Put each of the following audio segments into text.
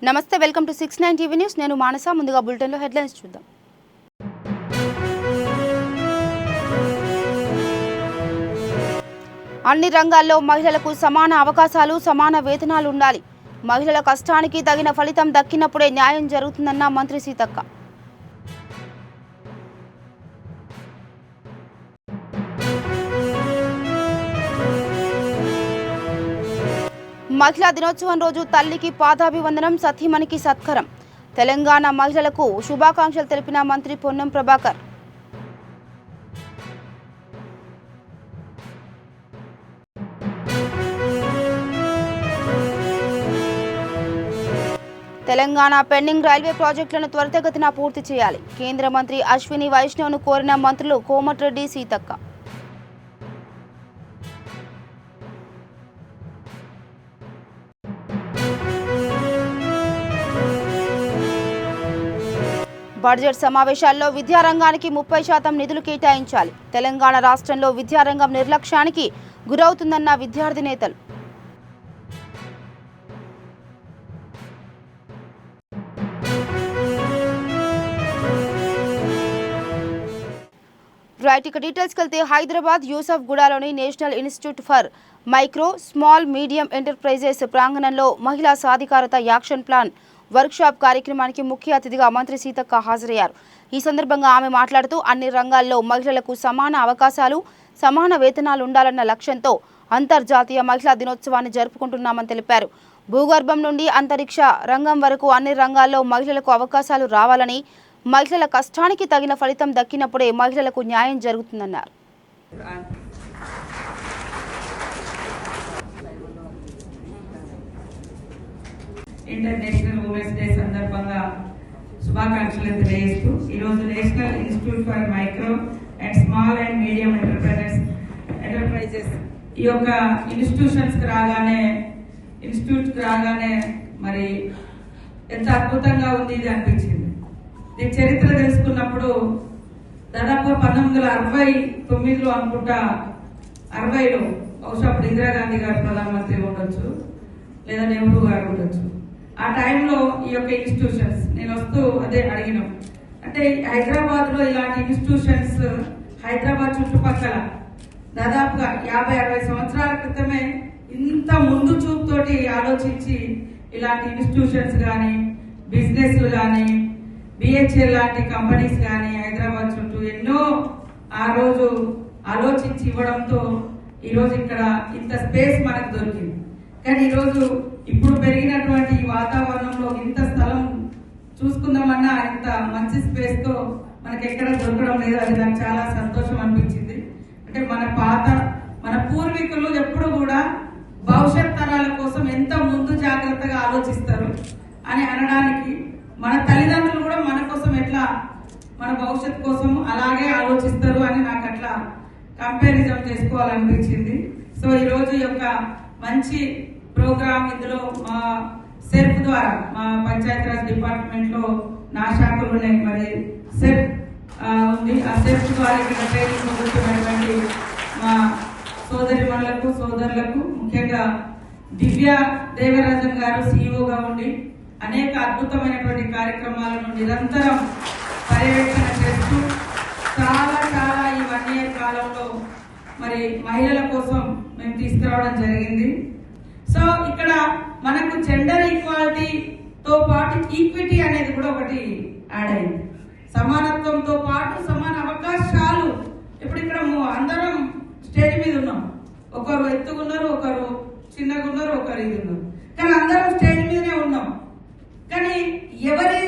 నమస్తే, welcome to 69 TV news. నేను మానస. ముందుగా బులెటిన్లో హెడ్లైన్స్ చూద్దాం. అన్ని రంగాల్లో మహిళలకు సమాన అవకాశాలు, సమాన వేతనాలు ఉండాలి. మహిళల కష్టానికి తగిన ఫలితం దక్కినప్పుడే న్యాయం జరుగుతుందన్న మంత్రి సీతక్క. మహిళా దినోత్సవం రోజు తల్లికి పాదాభివందనం, సతీమణికి సత్కరం. తెలంగాణ మహిళలకు శుభాకాంక్షలు తెలిపిన మంత్రి పొన్నం ప్రభాకర్. తెలంగాణ పెండింగ్ రైల్వే ప్రాజెక్టులను త్వరితగతిన పూర్తి చేయాలి. కేంద్ర మంత్రి అశ్విని వైష్ణవ్ను కోరిన మంత్రులు కోమటిరెడ్డి, సీతక్క. బడ్జెట్ సమావేశాల్లో విద్యారంగానికి 30% నిధులు కేటాయించాలి. తెలంగాణ రాష్ట్రంలో విద్యారంగం నిర్లక్ష్యానికి గురవుతుందన్న విద్యార్థి నేతలు. రైట్, ఇక డీటెయిల్స్కి వెళ్తే హైదరాబాద్ యూసఫ్ గూడలోని National Institute for Micro, Small, Medium Enterprises ప్రాంగణంలో మహిళా సాధికారత యాక్షన్ ప్లాన్ వర్క్షాప్ కార్యక్రమానికి ముఖ్య అతిథిగా మంత్రి సీతక్క హాజరయ్యారు. ఈ సందర్భంగా ఆమె మాట్లాడుతూ అన్ని రంగాల్లో మహిళలకు సమాన అవకాశాలు, సమాన వేతనాలు ఉండాలన్న లక్ష్యంతో అంతర్జాతీయ మహిళా దినోత్సవాన్ని జరుపుకుంటున్నామని తెలిపారు. భూగర్భం నుండి అంతరిక్ష రంగం వరకు అన్ని రంగాల్లో మహిళలకు అవకాశాలు రావాలని, మహిళల కష్టానికి తగిన ఫలితం దక్కినప్పుడే మహిళలకు న్యాయం జరుగుతుందన్నారు. ఇంటర్నేషనల్ ఉమెన్స్ డే సందర్భంగా శుభాకాంక్షలు తెలియజేస్తూ ఈరోజు national Institute for micro and small and medium enterprises ఈ యొక్క ఇన్స్టిట్యూట్ రాగానే మరి ఎంత అద్భుతంగా ఉంది ఇది అనిపించింది. దీని చరిత్ర తెలుసుకున్నప్పుడు దాదాపు 1969లో అనుకుంటా, 60లో బహుశా అప్పుడు ఇందిరాగాంధీ గారు ప్రధానమంత్రి ఉండొచ్చు, లేదా నెహ్రూ గారు ఉండొచ్చు. ఆ టైంలో ఈ యొక్క ఇన్స్టిట్యూషన్స్ నేను వస్తూ అదే అడిగినాం. అంటే హైదరాబాద్ లో ఇలాంటి ఇన్స్టిట్యూషన్స్ హైదరాబాద్ చుట్టుపక్కల దాదాపుగా 50-60 సంవత్సరాల క్రితమే ఇంత ముందు చూపుతోటి ఆలోచించి ఇలాంటి ఇన్స్టిట్యూషన్స్ కానీ, బిజినెస్లు కానీ, బిహెచ్ఎల్ లాంటి కంపెనీస్ కానీ హైదరాబాద్ చుట్టూ ఎన్నో ఆ రోజు ఆలోచించి ఇవ్వడంతో ఈరోజు ఇక్కడ ఇంత స్పేస్ మనకు దొరికింది. కానీ ఈరోజు ఇప్పుడు పెరిగినటువంటి ఈ వాతావరణంలో ఇంత స్థలం చూసుకుందామన్నా ఇంత మంచి స్పేస్ తో మనకి ఎక్కడ దొరకడం లేదు. అది నాకు చాలా సంతోషం అనిపించింది. అంటే మన పూర్వీకులు ఎప్పుడు కూడా భవిష్యత్ తరాల కోసం ఎంత ముందు జాగ్రత్తగా ఆలోచిస్తారు అని అనడానికి, మన తల్లిదండ్రులు కూడా మన కోసం ఎట్లా మన భవిష్యత్ కోసం అలాగే ఆలోచిస్తారు అని నాకు అట్లా కంపారిజన్ చేసుకోవాలనిపించింది. సో ఈ రోజు యొక్క మంచి ప్రోగ్రామ్ ఇందులో మా సెర్ఫ్ ద్వారా, మా పంచాయతీరాజ్ డిపార్ట్మెంట్ లో నా శాఖలు ఉన్నాయి, మరి సెర్ఫ్ ఉంది. ఆ సెర్ఫ్ ద్వారా ఇక్కడ ట్రైనింగ్ పొందుతున్నటువంటి మా సోదరిమణులకు, సోదరులకు, ముఖ్యంగా దివ్య దేవరాజన్ గారు సిఇఓగా ఉండి అనేక అద్భుతమైనటువంటి కార్యక్రమాలను నిరంతరం పర్యవేక్షణ చేస్తూ చాలా ఈ 1 year కాలంలో మరి మహిళల కోసం మేము తీసుకురావడం జరిగింది. సో ఇక్కడ మనకు జెండర్ ఈక్వాలిటీతో పాటు ఈక్విటీ అనేది కూడా ఒకటి యాడ్ అయింది. సమానత్వంతో పాటు సమాన అవకాశాలు. ఇప్పుడు ఇక్కడ అందరం స్టేజ్ మీద ఉన్నాం. ఒకరు ఎత్తుకున్నారు, ఒకరు చిన్నగా ఉన్నారు, ఒకరు ఇది ఉన్నారు, కానీ అందరం స్టేజ్ మీదనే ఉన్నాం. కానీ ఎవరి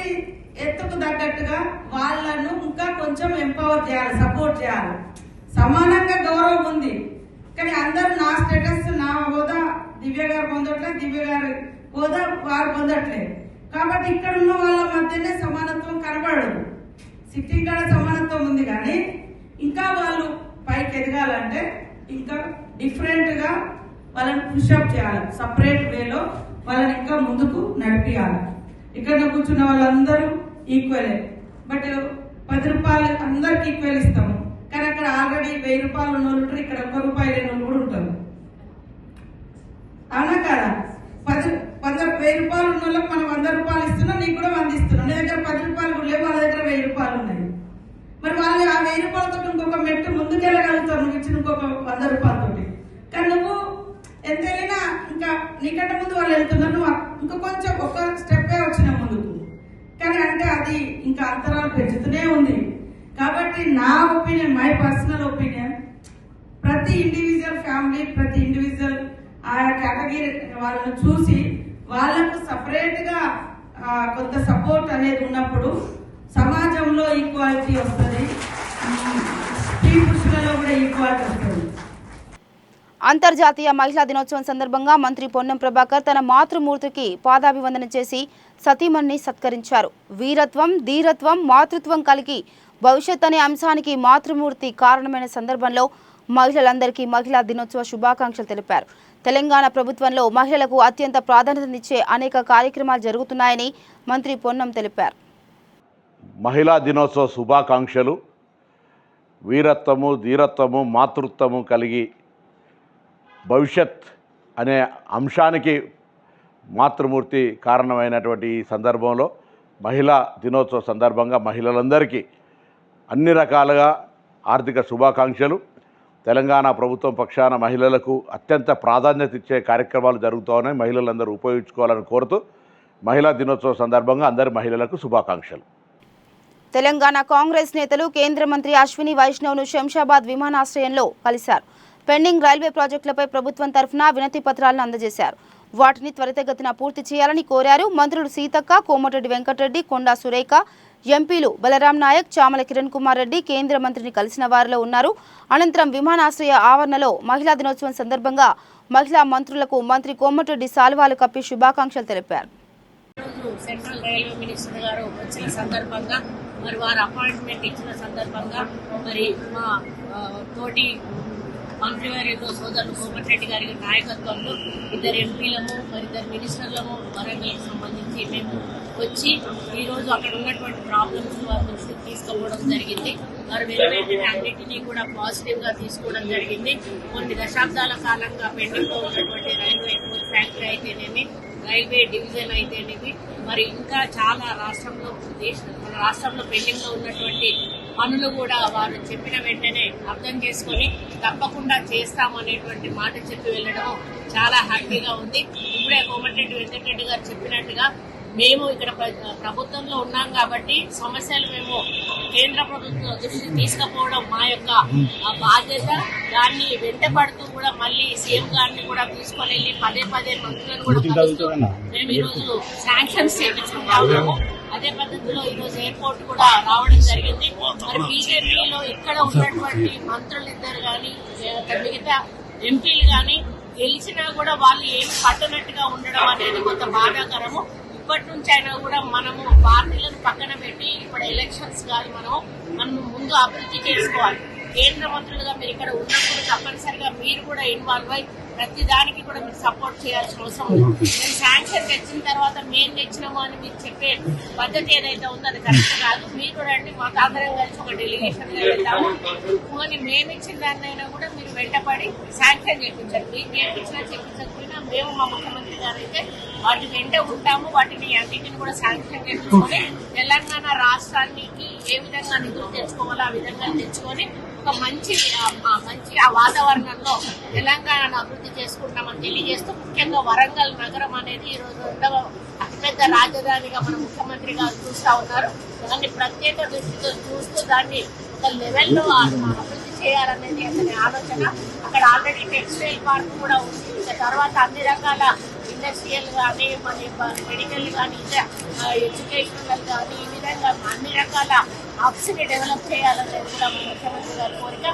ఎత్తుకు తగ్గట్టుగా వాళ్ళను ఇంకా కొంచెం ఎంపవర్ చేయాలి, సపోర్ట్ చేయాలి. సమానంగా గౌరవం ఉంది, కానీ అందరూ నా స్టేటస్, నా హోదా దివ్య గారు పొందట్లేదు, దివ్య గారి హోదా వారు పొందట్లేదు. కాబట్టి ఇక్కడ ఉన్న వాళ్ళ మధ్యనే సమానత్వం కనబడదు. సిటీ కాడ సమానత్వం ఉంది, కానీ ఇంకా వాళ్ళు పైకి ఎదగాలంటే ఇంకా డిఫరెంట్ గా వాళ్ళని పుషప్ చేయాలి. సపరేట్ వేలో వాళ్ళని ఇంకా ముందుకు నడిపియాలి. ఇక్కడ కూర్చున్న వాళ్ళందరూ ఈక్వలే, బట్ 10 రూపాయలు అందరికి ఈక్వల్ ఇస్తాము. కానీ అక్కడ ఆల్రెడీ 1000 రూపాయలు ఉన్న వాళ్ళు ఉంటారు, ఇక్కడ 1 రూపాయి లేని వాళ్ళు కూడా ఉంటారు. అవునా కదా? 10 రూపాయలు ఉన్న వాళ్ళకి మనం 100 రూపాయలు నీకంటే ముందు వాళ్ళు వెళ్తున్నారు, నువ్వు ఇంకా కొంచెం ఒక స్టెప్పే వచ్చిన ముందుకు. కానీ అంటే అది ఇంకా అంతరాలు పెంచుతూనే ఉంది. కాబట్టి నా ఒపీనియన్, మై పర్సనల్ ఒపీనియన్, ప్రతి ఇండివిజువల్ ఫ్యామిలీ, ప్రతి ఇండివిజువల్ ఆయా కేటగిరీ వాళ్ళని చూసి వాళ్ళకు సపరేట్ గా కొంత సపోర్ట్ అనేది ఉన్నప్పుడు సమాజంలో ఈక్వాలిటీ వస్తుంది, స్త్రీ పురుషులలో కూడా ఈక్వాలిటీ వస్తుంది. అంతర్జాతీయ మహిళా దినోత్సవం సందర్భంగా మంత్రి పొన్నం ప్రభాకర్ తన మాతృమూర్తికి పాదాభివందన చేసి సతీమణిని సత్కరించారు. వీరత్వం, ధీరత్వం, మాతృత్వం కలిగి భవిష్యత్ అనే అంశానికి మాతృమూర్తి కారణమైన సందర్భంలో మహిళలందరికీ మహిళా దినోత్సవ శుభాకాంక్షలు తెలిపారు. తెలంగాణ ప్రభుత్వంలో మహిళలకు అత్యంత ప్రాధాన్యతనిచ్చే అనేక కార్యక్రమాలు జరుగుతున్నాయని మంత్రి పొన్నం తెలిపారు. మహిళా దినోత్సవ శుభాకాంక్షలు. వీరత్వము, ధీరత్వము, మాతృత్వము కలిగి భవిష్యత్ అనే అంశానికి మాతృమూర్తి కారణమైనటువంటి ఈ సందర్భంలో మహిళా దినోత్సవ సందర్భంగా మహిళలందరికీ అన్ని రకాలుగా ఆర్థిక శుభాకాంక్షలు. తెలంగాణ ప్రభుత్వం పక్షాన మహిళలకు అత్యంత ప్రాధాన్యత ఇచ్చే కార్యక్రమాలు జరుగుతూ ఉన్నాయి. మహిళలందరూ ఉపయోగించుకోవాలని కోరుతూ మహిళా దినోత్సవ సందర్భంగా అందరి మహిళలకు శుభాకాంక్షలు. తెలంగాణ కాంగ్రెస్ నేతలు కేంద్ర మంత్రి అశ్విని వైష్ణవ్ను శంషాబాద్ విమానాశ్రయంలో కలిశారు. పెండింగ్ రైల్వే ప్రాజెక్టులపై ప్రభుత్వం తరఫున వినతి పత్రాలను అందజేశారు. వాటిని త్వరితగతిన పూర్తి చేయాలని కోరారు. మంత్రులు సీతక్క, కోమటిరెడ్డి వెంకటరెడ్డి, కొండా సురేఖ, ఎంపీలు బలరాం నాయక్, చామల కిరణ్ కుమార్ రెడ్డి కేంద్ర మంత్రిని కలిసిన వారిలో ఉన్నారు. అనంతరం విమానాశ్రయ ఆవరణలో మహిళా దినోత్సవం సందర్భంగా మహిళా మంత్రులకు మంత్రి కోమటిరెడ్డి సాల్వాలు కప్పి శుభాకాంక్షలు తెలిపారు. సెంట్రల్ రైల్వే మినిస్టర్ గారు వచ్చిన సందర్భంగా మరి వారు అపాయింట్మెంట్ ఇచ్చిన సందర్భంగా మరి మా తోటి మంత్రివర్యులు సోదరులు కోమటిరెడ్డి గారి నాయకత్వంలో ఇద్దరు ఎంపీలము మరి ఇద్దరు మినిస్టర్లము వరంగల్కి సంబంధించి మేము వచ్చి ఈరోజు అక్కడ ఉన్నటువంటి ప్రాబ్లమ్స్ వారి దృష్టికి తీసుకుపోవడం జరిగింది. వారు వెంటనే అన్నింటినీ కూడా పాజిటివ్ గా తీసుకోవడం జరిగింది. కొన్ని దశాబ్దాల కాలంగా పెండింగ్ లో ఉన్నటువంటి రైల్వే కోచ్ ఫ్యాక్టరీ అయితేనేమి, రైల్వే డివిజన్ అయితేనేమి, మరి ఇంకా చాలా మన రాష్ట్రంలో పెండింగ్ లో ఉన్నటువంటి పనులు కూడా వారు చెప్పిన వెంటనే అర్థం చేసుకుని తప్పకుండా చేస్తామనేటువంటి మాట చెప్పి వెళ్ళడం చాలా హ్యాపీగా ఉంది. ఇప్పుడే కోమటిరెడ్డి వెంకటరెడ్డి గారు చెప్పినట్టుగా మేము ఇక్కడ ప్రభుత్వంలో ఉన్నాం కాబట్టి సమస్యలు మేము కేంద్ర ప్రభుత్వం దృష్టికి తీసుకుపోవడం మా యొక్క బాధ్యత. దాన్ని వెంటపడుతూ కూడా మళ్ళీ సీఎం గారిని కూడా తీసుకొని వెళ్ళి పదే మంత్రులను కూడా మేము ఈరోజు శాంక్షన్స్ చేయించుకుంటా ఉన్నాము. అదే పద్ధతిలో ఈరోజు ఎయిర్పోర్ట్ కూడా రావడం జరిగింది. మరి బీజేపీలో ఇక్కడ ఉన్నటువంటి మంత్రులు ఇద్దరు కానీ మిగతా ఎంపీలు కానీ గెలిచినా కూడా వాళ్ళు ఏమి పట్టనట్టుగా ఉండడం అనేది కొంత బాధాకరము. ఇప్పటి నుంచి అయినా కూడా మనము పార్టీలను పక్కన పెట్టి ఇప్పుడు ఎలక్షన్స్ కానీ మనం ముందు అభివృద్ధి చేసుకోవాలి. కేంద్ర మంత్రులుగా మీరు ఇక్కడ ఉన్నప్పుడు తప్పనిసరిగా మీరు కూడా ఇన్వాల్వ్ అయ్యి ప్రతి దానికి కూడా మీరు సపోర్ట్ చేయాల్సిన అవసరం ఉంది. మేము శాంక్షన్ తెచ్చిన తర్వాత మేము తెచ్చినాము అని మీరు చెప్పే పద్ధతి ఏదైతే ఉందో అది కరెక్ట్ కాదు. మీరు కూడా అండి మాకు అందరం కలిసి ఒక డెలిగేషన్ గా వెళ్తాము. పోనీ మేము ఇచ్చిన దాన్నైనా కూడా మీరు వెంటపడి శాంక్షన్ చేయించండి. మీకు చేయించినా చేయించకపోయినా మేము మా ముఖ్యమంత్రి గారు అయితే వాటి వెంట ఉంటాము. వాటిని అన్నింటిని కూడా శాంక్షన్ చేసుకొని తెలంగాణ రాష్ట్రానికి ఏ విధంగా నిధులు తెచ్చుకోవాలో ఆ విధంగా తెచ్చుకొని ఒక మంచి ఆ వాతావరణంలో తెలంగాణను అభివృద్ధి చేసుకుంటామని తెలియజేస్తూ ముఖ్యంగా వరంగల్ నగరం అనేది ఈ రోజు రెండవ అతిపెద్ద రాజధానిగా మన ముఖ్యమంత్రి గారు చూస్తా ఉన్నారు. దాన్ని ప్రత్యేక దృష్టితో చూస్తూ దాన్ని ఒక లెవెల్లో అభివృద్ధి చేయాలనేది అతని ఆలోచన. అక్కడ ఆల్రెడీ టెక్స్టైల్ పార్క్ కూడా ఉంది. ఇంకా తర్వాత అన్ని రకాల ఇండస్ట్రియల్ కానీ మన మెడికల్ కానీ ఎడ్యుకేషనల్ కానీ ఈ విధంగా అన్ని రకాల హబ్స్ ని డెవలప్ చేయాలనేది కూడా మన ముఖ్యమంత్రి గారి కోరిక.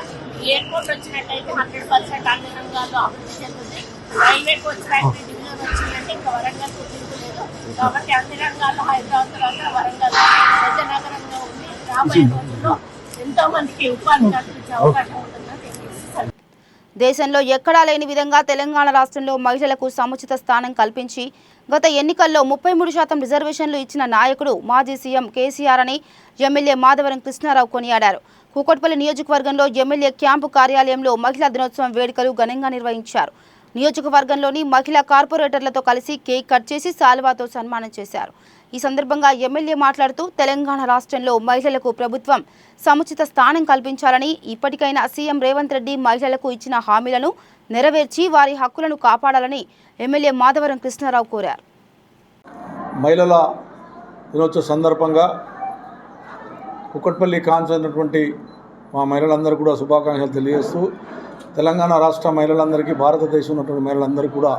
ఎయిర్పోర్ట్ వచ్చినట్టయితే 100% అన్ని రంగాల్లో అభివృద్ధి చెందుతుంది. రైల్వే కోచ్ ఫ్యాక్టరీ డివిజన్ వచ్చిందంటే ఇంకా వరంగల్ గుర్తింపులేదు. కాబట్టి అన్ని రంగాల్లో హైదరాబాద్ తర్వాత వరంగల్ పెద్ద నగరంగా ఉంది. రాబోయే రోజుల్లో ఎంతో మందికి ఉపాధి కల్పించే అవకాశం ఉంటుందని తెలియజేస్తారు. దేశంలో ఎక్కడా లేని విధంగా తెలంగాణ రాష్ట్రంలో మహిళలకు సముచిత స్థానం కల్పించి గత ఎన్నికల్లో 33% రిజర్వేషన్లు ఇచ్చిన నాయకుడు మాజీ సీఎం కేసీఆర్ అని ఎమ్మెల్యే మాధవరం కృష్ణారావు కొనియాడారు. కూకట్పల్లి నియోజకవర్గంలో ఎమ్మెల్యే క్యాంపు కార్యాలయంలో మహిళా దినోత్సవం వేడుకలు ఘనంగా నిర్వహించారు. నియోజకవర్గంలోని మహిళా కార్పొరేటర్లతో కలిసి కేక్ కట్ చేసి శాలువాతో సన్మానం చేశారు. ఈ సందర్భంగా ఎమ్మెల్యే మాట్లాడుతూ తెలంగాణ రాష్ట్రంలో మహిళలకు ప్రభుత్వం సముచిత స్థానం కల్పించాలని, ఇప్పటికైనా సీఎం రేవంత్ రెడ్డి మహిళలకు ఇచ్చిన హామీలను నెరవేర్చి వారి హక్కులను కాపాడాలని ఎమ్మెల్యే మాధవరం కృష్ణారావు కోరారు. మహిళల దినోత్సవ సందర్భంగా కుక్కట్పల్లి కాన్సైనటువంటి మా మహిళలందరూ కూడా శుభాకాంక్షలు తెలియజేస్తూ తెలంగాణ రాష్ట్ర మహిళలందరికీ, భారతదేశం ఉన్నటువంటి మహిళలందరికీ కూడా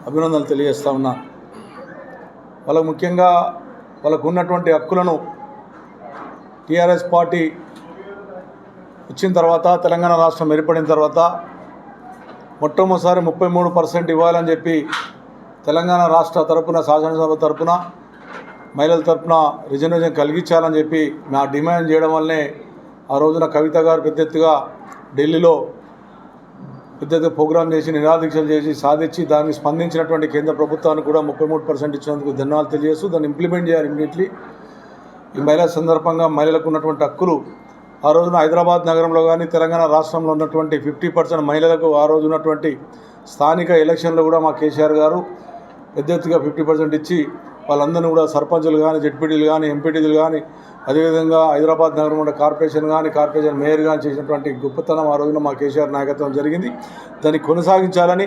అభినందనలు తెలియజేస్తూ ఉన్నాను. వాళ్ళకు ముఖ్యంగా వాళ్ళకు ఉన్నటువంటి హక్కులను టీఆర్ఎస్ పార్టీ వచ్చిన తర్వాత, తెలంగాణ రాష్ట్రం ఏర్పడిన తర్వాత మొట్టమొదటిసారి 33% ఇవ్వాలని చెప్పి తెలంగాణ రాష్ట్ర తరపున, శాసనసభ తరపున, మహిళల తరపున రిజర్వేషన్ కలిగించాలని చెప్పి మా డిమాండ్ చేయడం వల్లనే ఆ రోజున కవిత గారు పెద్ద ఎత్తుగా ఢిల్లీలో పెద్ద ఎత్తుగా ప్రోగ్రాం చేసి, నిరాదీక్షలు చేసి సాధించి దానికి స్పందించినటువంటి కేంద్ర ప్రభుత్వానికి కూడా 33% ఇచ్చినందుకు ధన్యవాదాలు తెలియజేస్తూ దాన్ని ఇంప్లిమెంట్ చేయాలి ఇమ్మీడియట్లీ. ఈ మహిళా సందర్భంగా మహిళలకు ఉన్నటువంటి హక్కులు ఆ రోజున హైదరాబాద్ నగరంలో కానీ తెలంగాణ రాష్ట్రంలో ఉన్నటువంటి 50% మహిళలకు ఆ రోజు ఉన్నటువంటి స్థానిక ఎలక్షన్లో కూడా మా కేసీఆర్ గారు పెద్ద ఎత్తుగా 50% ఇచ్చి వాళ్ళందరినీ కూడా సర్పంచులు కానీ, జెడ్పీటీలు కానీ, ఎంపీటీలు కానీ, అదేవిధంగా హైదరాబాద్ నగరం ఉన్న కార్పొరేషన్ కానీ, కార్పొరేషన్ మేయర్ కానీ చేసినటువంటి గొప్పతనం ఆ రోజున మా కేసీఆర్ నాయకత్వం జరిగింది. దాన్ని కొనసాగించాలని,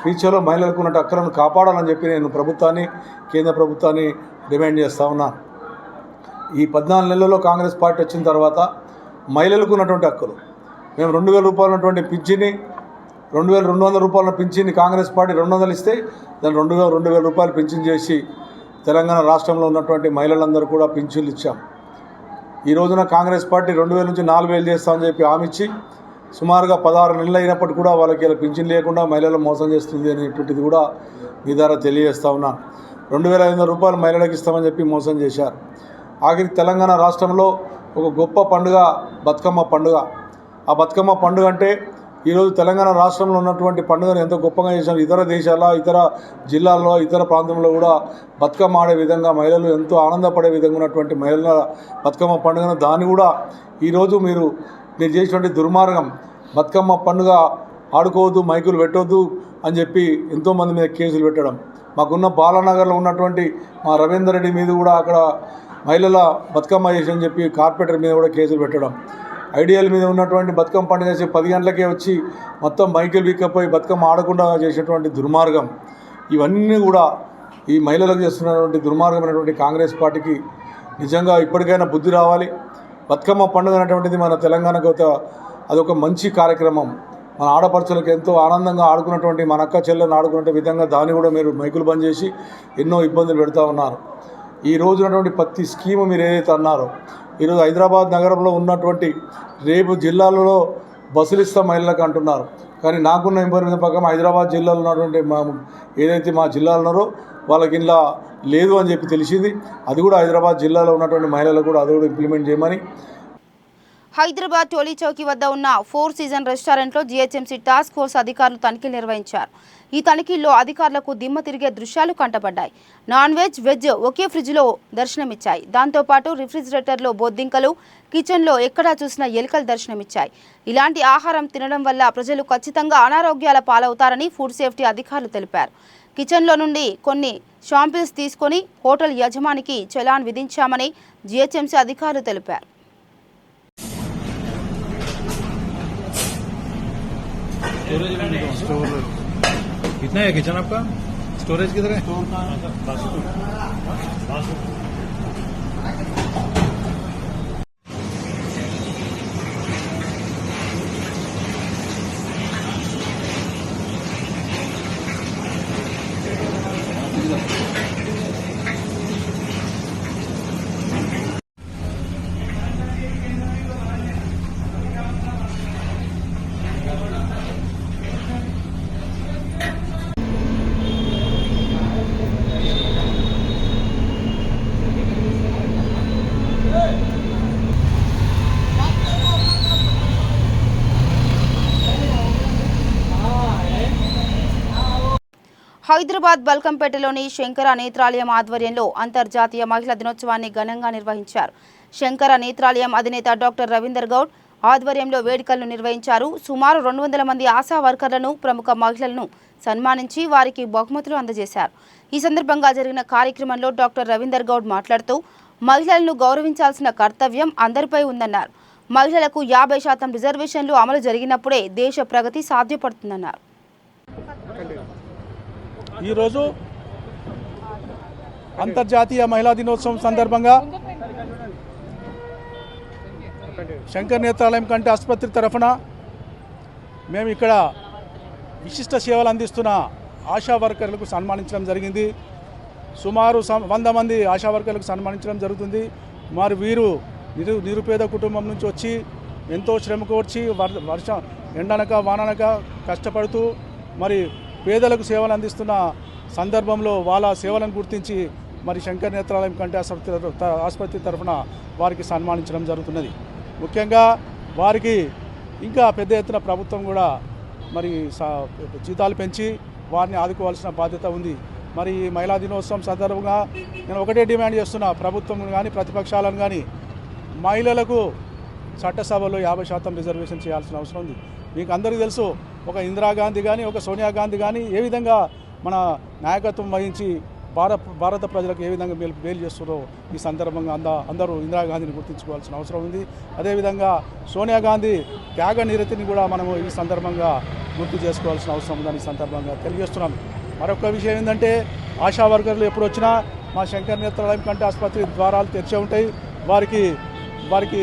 ఫ్యూచర్లో మహిళలకు ఉన్న హక్కులను కాపాడాలని చెప్పి నేను ప్రభుత్వాన్ని, కేంద్ర ప్రభుత్వాన్ని డిమాండ్ చేస్తూ ఉన్నాను. ఈ 14 నెలల్లో కాంగ్రెస్ పార్టీ వచ్చిన తర్వాత మహిళలకు ఉన్నటువంటి హక్కులు, మేము 2000 రూపాయలు ఉన్నటువంటి పింఛన్ని 2200 రూపాయల పింఛన్ని కాంగ్రెస్ పార్టీ 200 ఇస్తే దాన్ని 2000 రూపాయలు పింఛన్ చేసి తెలంగాణ రాష్ట్రంలో ఉన్నటువంటి మహిళలందరూ కూడా పింఛన్లు ఇచ్చాం. ఈ రోజున కాంగ్రెస్ పార్టీ 2000 నుంచి 4000 చేస్తామని చెప్పి హామీ ఇచ్చి సుమారుగా 16 నెలలు అయినప్పటికీ కూడా వాళ్ళకి ఇలా పింఛన్ లేకుండా మహిళలు మోసం చేస్తుంది అనేటువంటిది కూడా మీ ద్వారా తెలియజేస్తూ ఉన్నాను. 2500 రూపాయలు మహిళలకు ఇస్తామని చెప్పి మోసం చేశారు. ఆఖరికి తెలంగాణ రాష్ట్రంలో ఒక గొప్ప పండుగ బతుకమ్మ పండుగ. ఆ బతుకమ్మ పండుగ అంటే ఈరోజు తెలంగాణ రాష్ట్రంలో ఉన్నటువంటి పండుగను ఎంతో గొప్పగా చేశారు. ఇతర దేశాల, ఇతర జిల్లాల్లో, ఇతర ప్రాంతంలో కూడా బతుకమ్మ ఆడే విధంగా మహిళలు ఎంతో ఆనందపడే విధంగా ఉన్నటువంటి మహిళల బతుకమ్మ పండుగను దాన్ని కూడా ఈరోజు మీరు చేసినటువంటి దుర్మార్గం, బతుకమ్మ పండుగ ఆడుకోవద్దు, మైకులు పెట్టవద్దు అని చెప్పి ఎంతోమంది మీద కేసులు పెట్టడం. మాకున్న బాలానగర్లో ఉన్నటువంటి మా రవీందర్ రెడ్డి మీద కూడా అక్కడ మహిళల బతుకమ్మ చేసి అని చెప్పి కార్పొరేటర్ మీద కూడా కేసులు పెట్టడం. ఐడియల్ మీద ఉన్నటువంటి బతుకమ్మ పండుగ చేసి 10 గంటలకే వచ్చి మొత్తం మైకులు వీక్కపోయి బతుకమ్మ ఆడకుండా చేసేటువంటి దుర్మార్గం. ఇవన్నీ కూడా ఈ మహిళలకు చేస్తున్నటువంటి దుర్మార్గమైనటువంటి కాంగ్రెస్ పార్టీకి నిజంగా ఇప్పటికైనా బుద్ధి రావాలి. బతుకమ్మ పండుగ అనేటువంటిది మన తెలంగాణకు అదొక మంచి కార్యక్రమం. మన ఆడపడుచులకు ఎంతో ఆనందంగా ఆడుకున్నటువంటి, మన అక్క చెల్లెలను ఆడుకునే విధంగా దాన్ని కూడా మీరు మైకులు బంద్ చేసి ఎన్నో ఇబ్బందులు పెడతా ఉన్నారు. ఈ రోజు ఉన్నటువంటి ప్రతి స్కీము మీరు ఏదైతే అన్నారో, ఈరోజు హైదరాబాద్ నగరంలో ఉన్నటువంటి రేపు జిల్లాలలో బస్సులు ఇస్తాం మహిళలకు అంటున్నారు. కానీ నాకున్న ఇన్ఫర్మేషన్ ప్రకారం హైదరాబాద్ జిల్లాలో ఉన్నటువంటి ఏదైతే మా జిల్లాలో ఉన్నారో వాళ్ళకి ఇలా లేదు అని చెప్పి తెలిసింది. అది కూడా హైదరాబాద్ జిల్లాలో ఉన్నటువంటి మహిళలకు కూడా అది కూడా ఇంప్లిమెంట్ చేయమని. హైదరాబాద్ టోలీ చౌకీ వద్ద ఉన్న 4 సీజన్ రెస్టారెంట్లో జీహెచ్ఎంసీ టాస్క్ ఫోర్స్ అధికారులు తనిఖీలు నిర్వహించారు. ఈ తనిఖీల్లో అధికారులకు దిమ్మ తిరిగే దృశ్యాలు కంటపడ్డాయి. నాన్ వెజ్, వెజ్ ఒకే ఫ్రిడ్జ్లో దర్శనమిచ్చాయి. దాంతోపాటు రిఫ్రిజిరేటర్లో బొద్దింకలు, కిచెన్లో ఎక్కడా చూసినా ఎలుకలు దర్శనమిచ్చాయి. ఇలాంటి ఆహారం తినడం వల్ల ప్రజలు ఖచ్చితంగా అనారోగ్యాల పాలవుతారని ఫుడ్ సేఫ్టీ అధికారులు తెలిపారు. కిచెన్లో నుండి కొన్ని శాంపిల్స్ తీసుకొని హోటల్ యజమానికి చలాన్ విధించామని జీహెచ్ఎంసీ అధికారులు తెలిపారు. स्टोर कितना है किचन आपका? स्टोरेज किधर है? హైదరాబాద్ బల్కంపేటలోని శంకర నేత్రాలయం ఆధ్వర్యంలో అంతర్జాతీయ మహిళా దినోత్సవాన్ని ఘనంగా నిర్వహించారు. శంకర నేత్రాలయం అధినేత డాక్టర్ రవీందర్ గౌడ్ ఆధ్వర్యంలో వేడుకలను నిర్వహించారు. సుమారు 200 మంది ఆశా వర్కర్లను, ప్రముఖ మహిళలను సన్మానించి వారికి బహుమతులు అందజేశారు. ఈ సందర్భంగా జరిగిన కార్యక్రమంలో డాక్టర్ రవీందర్ గౌడ్ మాట్లాడుతూ మహిళలను గౌరవించాల్సిన కర్తవ్యం అందరిపై ఉందన్నారు. మహిళలకు 50% రిజర్వేషన్లు అమలు జరిగినప్పుడే దేశ ప్రగతి సాధ్యపడుతుందన్నారు. ఈరోజు అంతర్జాతీయ మహిళా దినోత్సవం సందర్భంగా శంకర్ నేత్రాలయం కంటి ఆసుపత్రి తరఫున మేము ఇక్కడ విశిష్ట సేవలు అందిస్తున్న ఆశా వర్కర్లకు సన్మానించడం జరిగింది. సుమారు 100 మంది ఆశా వర్కర్లకు సన్మానించడం జరుగుతుంది. మరి వీరు నిరుపేద కుటుంబం నుంచి వచ్చి ఎంతో శ్రమకు వచ్చి వర్షం ఎండనక వాననక కష్టపడుతూ మరి పేదలకు సేవలు అందిస్తున్న సందర్భంలో వాళ్ళ సేవలను గుర్తించి మరి శంకర్ నేత్రాలయం కంటి ఆసుపత్రి తరఫున వారికి సన్మానించడం జరుగుతున్నది. ముఖ్యంగా వారికి ఇంకా పెద్ద ఎత్తున ప్రభుత్వం కూడా మరి జీతాలు పెంచి వారిని ఆదుకోవాల్సిన బాధ్యత ఉంది. మరి ఈ మహిళా దినోత్సవం సందర్భంగా నేను ఒకటే డిమాండ్ చేస్తున్నా, ప్రభుత్వం కానీ ప్రతిపక్షాలను కానీ మహిళలకు చట్టసభలో 50% రిజర్వేషన్ చేయాల్సిన అవసరం ఉంది. మీకు అందరికీ తెలుసు, ఒక ఇందిరాగాంధీ కానీ ఒక సోనియా గాంధీ కానీ ఏ విధంగా మన నాయకత్వం వహించి భారత ప్రజలకు ఏ విధంగా మేలు చేస్తున్నారో ఈ సందర్భంగా అందరూ ఇందిరాగాంధీని గుర్తించుకోవాల్సిన అవసరం ఉంది. అదేవిధంగా సోనియా గాంధీ త్యాగ నిరతిని కూడా మనము ఈ సందర్భంగా గుర్తు చేసుకోవాల్సిన అవసరం ఉందని ఈ సందర్భంగా తెలియజేస్తున్నాను. మరొక విషయం ఏంటంటే, ఆశా వర్కర్లు ఎప్పుడు వచ్చినా మా శంకర్ నేత్రాలయం కంటి ఆసుపత్రి ద్వారాలు తెరిచే ఉంటాయి. వారికి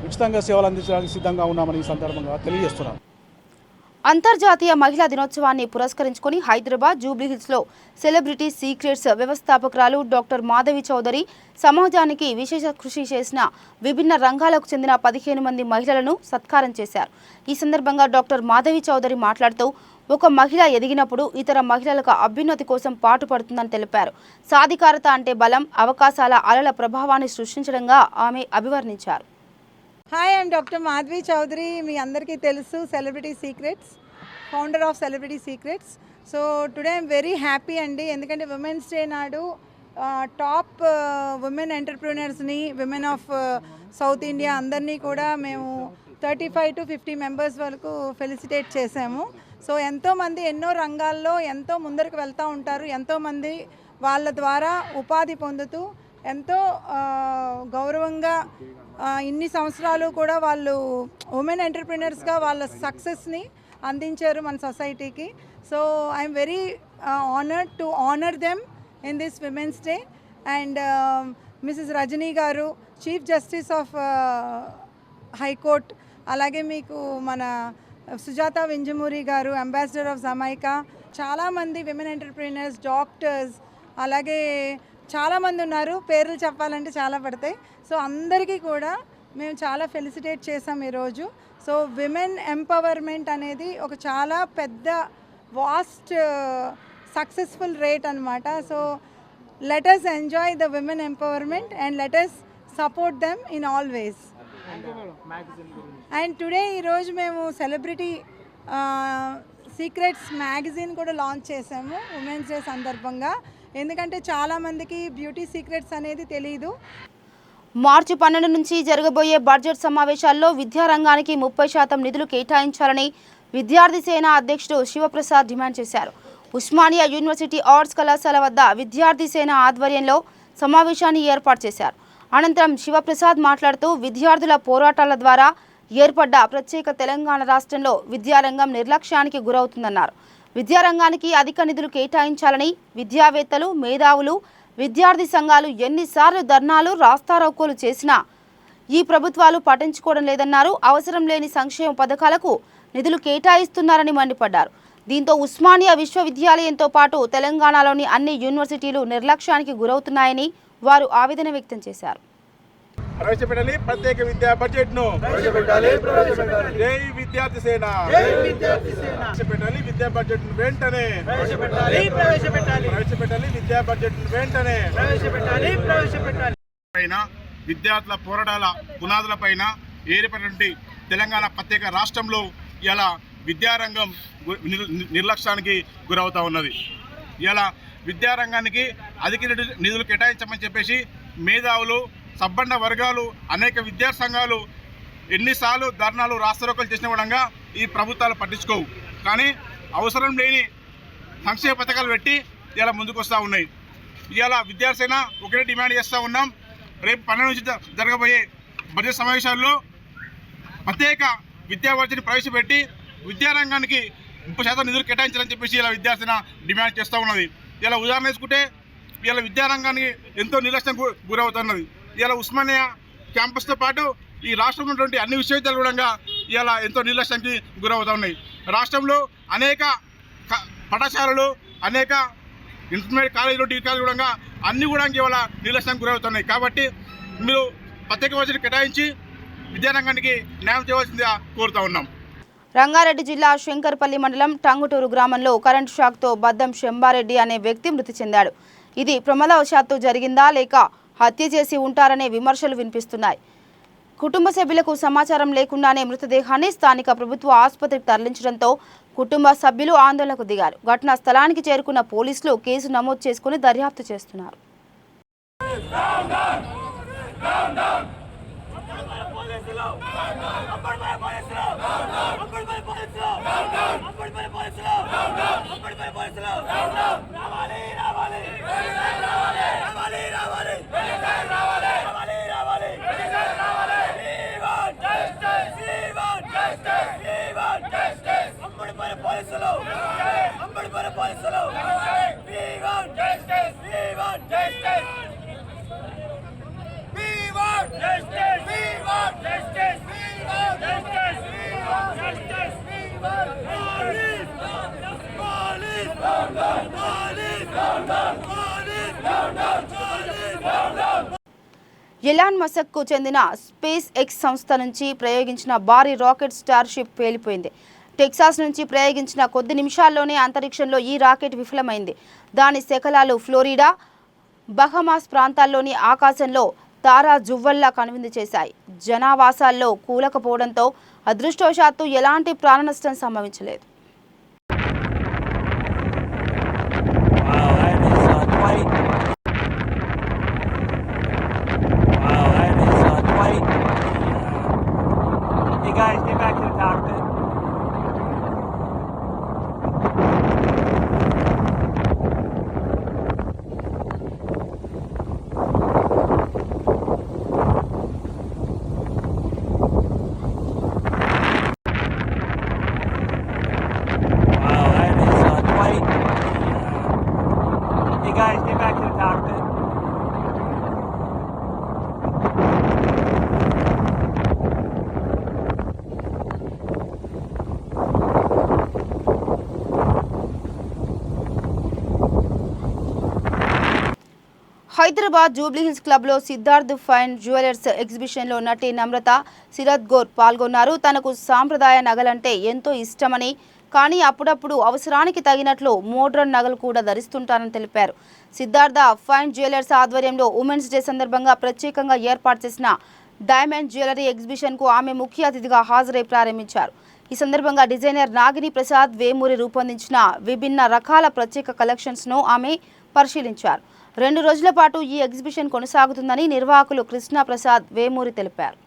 ఉచితంగా సేవలు అందించడానికి సిద్ధంగా ఉన్నామని ఈ సందర్భంగా తెలియజేస్తున్నాను. అంతర్జాతీయ మహిళా దినోత్సవాన్ని పురస్కరించుకుని హైదరాబాద్ జూబ్లీహిల్స్లో సెలబ్రిటీ సీక్రెట్స్ వ్యవస్థాపకురాలు డాక్టర్ మాధవి చౌదరి సమాజానికి విశేష కృషి చేసిన విభిన్న రంగాలకు చెందిన 15 మంది మహిళలను సత్కారం చేశారు. ఈ సందర్భంగా డాక్టర్ మాధవి చౌదరి మాట్లాడుతూ ఒక మహిళ ఎదిగినప్పుడు ఇతర మహిళలకు అభ్యున్నతి కోసం పాటుపడుతుందని తెలిపారు. సాధికారత అంటే బలం, అవకాశాల అలల ప్రభావాన్ని సృష్టించడంగా ఆమె అభివర్ణించారు. Hi, I'm doctor Madhavi Chowdary. మీ అందరికీ తెలుసు, Celebrity Secrets, founder of Celebrity Secrets. So today I'm very happy అండి, ఎందుకంటే విమెన్స్ డే నాడు టాప్ ఉమెన్ ఎంటర్ప్రీనర్స్ని, విమెన్ ఆఫ్ సౌత్ ఇండియా అందరినీ కూడా మేము 35 to 50 మెంబర్స్ వరకు ఫెలిసిటేట్ చేసాము. సో ఎంతోమంది ఎన్నో రంగాల్లో ఎంతో ముందరికి వెళ్తూ ఉంటారు. ఎంతోమంది వాళ్ళ ద్వారా ఉపాధి పొందుతూ ఎంతో గౌరవంగా ఇన్ని సంవత్సరాలు కూడా వాళ్ళు ఉమెన్ ఎంటర్ప్రీనర్స్గా వాళ్ళ సక్సెస్ని అందించారు మన సొసైటీకి. So I'm very honoured to honour them in this women's day. And Mrs Rajani గారు, చీఫ్ జస్టిస్ ఆఫ్ హైకోర్ట్, అలాగే మీకు మన సుజాత వింజమూరి గారు, అంబాసిడర్ ఆఫ్ జమైకా, చాలామంది విమెన్ ఎంటర్ప్రీనర్స్, డాక్టర్స్, అలాగే చాలామంది ఉన్నారు. పేర్లు చెప్పాలంటే చాలా పడతాయి. సో అందరికీ కూడా మేము చాలా ఫెలిసిటేట్ చేసాం ఈరోజు. సో విమెన్ ఎంపవర్మెంట్ అనేది ఒక చాలా పెద్ద వాస్ట్ సక్సెస్ఫుల్ రేట్ అనమాట. So let us enjoy the women empowerment and let us support them in all ways. And today ఈరోజు మేము సెలబ్రిటీ సీక్రెట్స్ మ్యాగజైన్ కూడా లాంచ్ చేసాము ఉమెన్స్ డే సందర్భంగా. ఎందుకంటే చాలామందికి బ్యూటీ సీక్రెట్స్ అనేది తెలియదు. మార్చి 12 నుంచి జరగబోయే బడ్జెట్ సమావేశాల్లో విద్యారంగానికి 30% నిధులు కేటాయించాలని విద్యార్థి సేన అధ్యక్షుడు శివప్రసాద్ డిమాండ్ చేశారు. ఉస్మానియా యూనివర్సిటీ ఆర్ట్స్ కళాశాల వద్ద విద్యార్థి సేన ఆధ్వర్యంలో సమావేశాన్ని ఏర్పాటు చేశారు. అనంతరం శివప్రసాద్ మాట్లాడుతూ విద్యార్థుల పోరాటాల ద్వారా ఏర్పడ్డ ప్రత్యేక తెలంగాణ రాష్ట్రంలో విద్యారంగం నిర్లక్ష్యానికి గురవుతుందన్నారు. విద్యారంగానికి అధిక నిధులు కేటాయించాలని విద్యావేత్తలు, మేధావులు, విద్యార్థి సంఘాలు ఎన్నిసార్లు ధర్నాలు, రాస్తారోకోలు చేసినా ఈ ప్రభుత్వాలు పట్టించుకోవడం లేదన్నారు. అవసరం లేని సంక్షేమ పథకాలకు నిధులు కేటాయిస్తున్నారని మండిపడ్డారు. దీంతో ఉస్మానియా విశ్వవిద్యాలయంతో పాటు తెలంగాణలోని అన్ని యూనివర్సిటీలు నిర్లక్ష్యానికి గురవుతున్నాయని వారు ఆవేదన వ్యక్తం చేశారు. ప్రవేశపెట్టాలి ప్రత్యేక విద్యా బడ్జెట్ ను, జై విద్యార్థి సేన, ప్రవేశపెట్టాలి విద్యా బడ్జెట్ ను వెంటనే, ప్రవేశపెట్టాలి విద్యా బడ్జెట్ ను వెంటనే, పైన విద్యార్థుల పోరాటాల పునాదుల పైన ఏర్పడినటువంటి తెలంగాణ ప్రత్యేక రాష్ట్రంలో ఇలా విద్యారంగం నిర్లక్ష్యానికి గురవుతా ఉన్నది. ఇలా విద్యారంగానికి అధిక నిధులు కేటాయించమని చెప్పేసి మేధావులు, సబ్బండ వర్గాలు, అనేక విద్యా సంఘాలు ఎన్నిసార్లు ధర్నాలు రాస్తారోకలు చేసిన విధంగా ఈ ప్రభుత్వాలు పట్టించుకోవు. కానీ అవసరం లేని సంక్షేమ పథకాలు పెట్టి ఇలా ముందుకు వస్తూ ఉన్నాయి. ఇవాళ విద్యార్థిన ఒకటే డిమాండ్ చేస్తూ ఉన్నాం. రేపు 12 నుంచి జరగబోయే బడ్జెట్ సమావేశాల్లో ప్రత్యేక విద్యావర్తిని ప్రవేశపెట్టి విద్యారంగానికి 30% నిధులు కేటాయించాలని చెప్పేసి ఇలా విద్యార్థిన డిమాండ్ చేస్తూ ఉన్నది. ఇలా ఉదాహరణ తీసుకుంటే ఇలా విద్యారంగానికి ఎంతో నిర్లక్ష్యం గురవుతున్నది. ఇలా ఉస్మానియా క్యాంపస్తో పాటు ఈ రాష్ట్రంలో ఉన్నటువంటి అన్ని విశ్వవిద్యాలయాలు కూడా ఇలా ఎంతో నిర్లక్ష్యానికి గురవుతూ ఉన్నాయి. రాష్ట్రంలో అనేక పాఠశాలలు, అనేక ఇంటర్మీడియట్ కాలేజీలు, డిగ్రీ కాలేజీలు కూడా అన్నీ కూడా ఇవాళ నిర్లక్ష్యానికి గురవుతున్నాయి. కాబట్టి మీరు ప్రత్యేక బడ్జెట్ కేటాయించి విద్యారంగానికి న్యాయం చేయవలసిందిగా కోరుతూ ఉన్నాం. రంగారెడ్డి జిల్లా శంకర్పల్లి మండలం టంగుటూరు గ్రామంలో కరెంటు షాక్తో బద్దం శంబారెడ్డి అనే వ్యక్తి మృతి చెందాడు. ఇది ప్రమాదవశాత్తు జరిగిందా లేక హత్య చేసి ఉంటారనే విమర్శలు వినిపిస్తున్నాయి. కుటుంబ సభ్యులకు సమాచారం లేకుండానే మృతదేహాన్ని స్థానిక ప్రభుత్వ ఆసుపత్రికి తరలించడంతో కుటుంబ సభ్యులు ఆందోళనకు దిగారు. ఘటనా స్థలానికి చేరుకున్న పోలీసులు కేసు నమోదు చేసుకుని దర్యాప్తు చేస్తున్నారు. ఎలాన్ మస్క్కు చెందిన స్పేస్ ఎక్స్ సంస్థ నుంచి ప్రయోగించిన భారీ రాకెట్ స్టార్షిప్ పేలిపోయింది. టెక్సాస్ నుంచి ప్రయోగించిన కొద్ది నిమిషాల్లోనే అంతరిక్షంలో ఈ రాకెట్ విఫలమైంది. దాని శకలాలు ఫ్లోరిడా, బహమాస్ ప్రాంతాల్లోని ఆకాశంలో తారా జువ్వల్లా కనువిందు చేశాయి. జనావాసాల్లో కూలకపోవడంతో అదృష్టవశాత్తు ఎలాంటి ప్రాణనష్టం సంభవించలేదు. హైదరాబాద్ జూబ్లీహిల్స్ క్లబ్లో సిద్ధార్థ్ ఫైన్ జ్యువెలర్స్ ఎగ్జిబిషన్లో నటి నమ్రత సిరత్ గౌర్ పాల్గొన్నారు. తనకు సాంప్రదాయ నగలంటే ఎంతో ఇష్టమని, కానీ అప్పుడప్పుడు అవసరానికి తగినట్లు మోడ్రన్ నగలు కూడా ధరిస్తుంటానని తెలిపారు. సిద్ధార్థ ఫైన్ జ్యువెలర్స్ ఆధ్వర్యంలో ఉమెన్స్ డే సందర్భంగా ప్రత్యేకంగా ఏర్పాటు చేసిన డైమండ్ జ్యువెలరీ ఎగ్జిబిషన్కు ఆమె ముఖ్య అతిథిగా హాజరై ప్రారంభించారు. ఈ సందర్భంగా డిజైనర్ నాగిని ప్రసాద్ వేమూరి రూపొందించిన విభిన్న రకాల ప్రత్యేక కలెక్షన్స్ను ఆమె పరిశీలించారు. 2 రోజుల పాటు ఈ ఎగ్జిబిషన్ కొనసాగుతుందని నిర్వాహకులు కృష్ణ ప్రసాద్ వేమూరి తెలిపారు.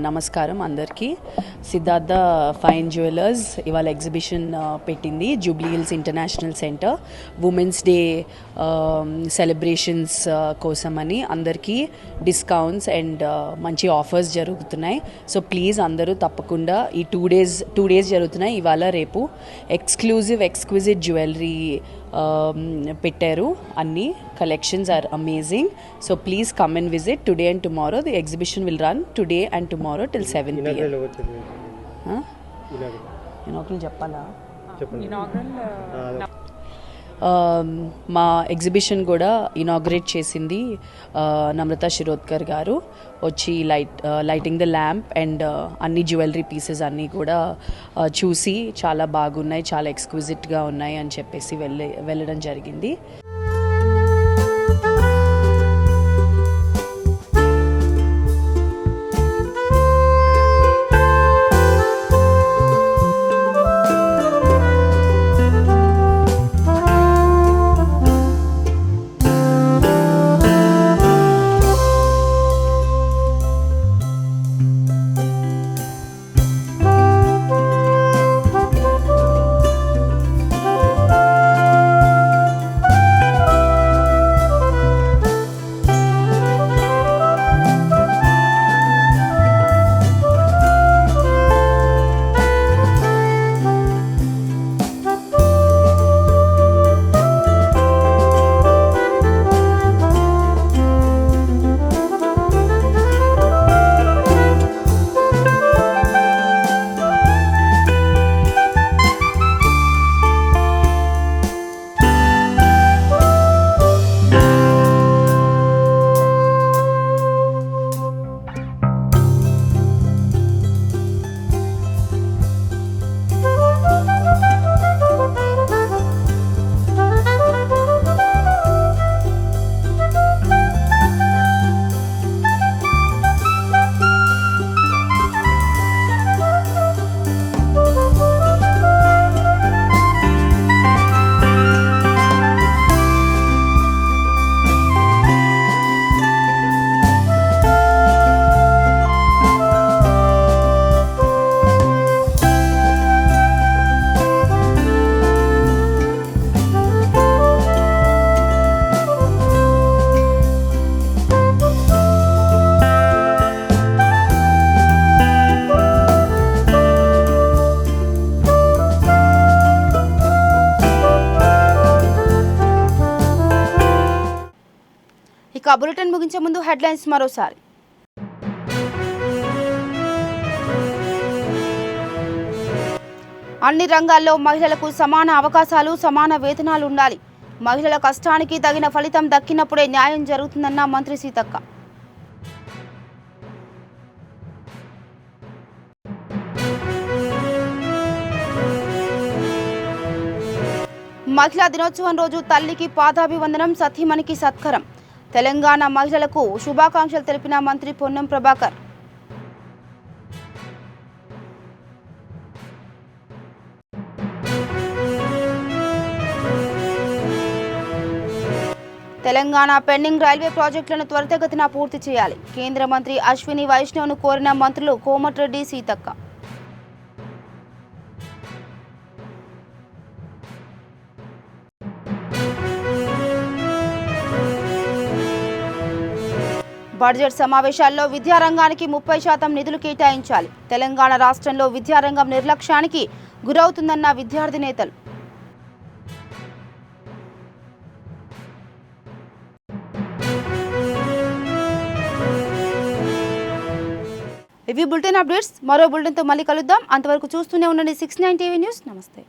నమస్కారం అందరికీ. సిద్ధార్థ ఫైన్ జ్యువెలర్స్ ఇవాళ ఎగ్జిబిషన్ పెట్టింది Jubilee hills international centre women's day celebrations కోసమని. అందరికీ డిస్కౌంట్స్ అండ్ మంచి ఆఫర్స్ జరుగుతున్నాయి. సో ప్లీజ్ అందరూ తప్పకుండా ఈ 2 days జరుగుతున్నాయి, ఇవాళ రేపు. ఎక్స్క్లూజివ్ జ్యువెలరీ పెట్టారు. అన్ని collections are amazing, so please come and visit today and tomorrow. The exhibition will run today and tomorrow till 7 p.m. Inaugural చెప్పాలా? మా ఎగ్జిబిషన్ కూడా ఇనాగ్రేట్ చేసింది నమ్రత శిరోద్కర్ గారు వచ్చి లైటింగ్ ద ల్యాంప్ అండ్ అన్ని జ్యువెలరీ పీసెస్ అన్నీ కూడా చూసి చాలా బాగున్నాయి, చాలా ఎక్స్క్విజిట్గా ఉన్నాయి అని చెప్పేసి వెళ్ళడం జరిగింది. ఇక బులెటిన్ ముగించే ముందు హెడ్లైన్స్ మరోసారి. అన్ని రంగాల్లో మహిళలకు సమాన అవకాశాలు, సమాన వేతనాలు ఉండాలి. మహిళల కష్టానికి తగిన ఫలితం దక్కినప్పుడే న్యాయం జరుగుతుందన్న మంత్రి సీతక్క. మహిళా దినోత్సవం రోజు తల్లికి పాదాభివందనం, సతీమణికి సత్కరం. తెలంగాణ మహిళలకు శుభాకాంక్షలు తెలిపిన మంత్రి పొన్నం ప్రభాకర్. తెలంగాణ పెండింగ్ రైల్వే ప్రాజెక్టులను త్వరితగతిన పూర్తి చేయాలి. కేంద్ర మంత్రి అశ్విని వైష్ణవ్ను కోరిన మంత్రులు కోమటిరెడ్డి, సీతక్క. బడ్జెట్ సమావేశాల్లో విద్యారంగానికి 30% నిధులు కేటాయించాలి. తెలంగాణ రాష్ట్రంలో విద్యారంగం నిర్లక్ష్యానికి గురవుతుందన్న విద్యార్థి నేతలు. ఇవి బులెటిన్ అప్డేట్స్. మరో బులెటిన్తో మళ్ళీ కలుద్దాం. అంతవరకు చూస్తూనే ఉండండి 69 టీవీ న్యూస్. నమస్తే.